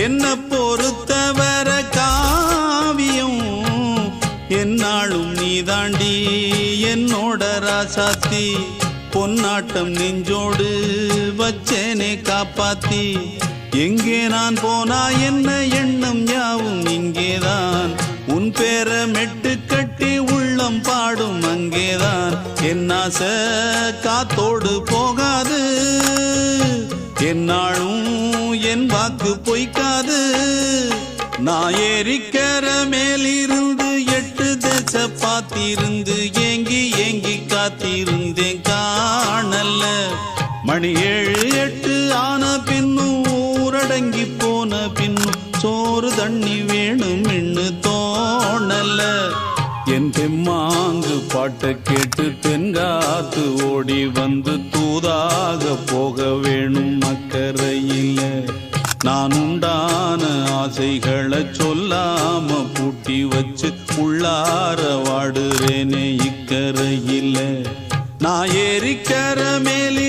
என்ன பொறுத்தவர காவியம் என்னாலும் நீதாண்டி என்னோட ராசாத்தி பொன்னாட்டம் நெஞ்சோடு வச்சேனே காப்பாத்தி எங்கே நான் போனா என்ன எண்ணம் யாவும் இங்கேதான் உன் பேர மெட்டு கட்டி உள்ளம் பாடும் அங்கேதான் என் ஆசை காத்தோடு போகாது என்னாலும் என் வாக்கு பொய்க்காது நான் ஏறிக்கிற மேலிருந்து 8 தேச பார்த்திருந்து ஏங்கி ஏங்கி காத்திருந்தேன் காணல மணி 7 8 ஆன பின்னும் ஊரடங்கி போன பின்னும் சோறு தண்ணி வேணும் இன்னு தோணல என் தெம்மாங்கு பாட்டை கேட்டு தென்காத்து ஓடி வந்து தூதாக போக வேணும் அக்கறையில நான் உண்டான ஆசைகளை சொல்லாம பூட்டி வச்சு உள்ளார வாடுறேனே இக்கரையில நான் ஏறிக்கிற மேலே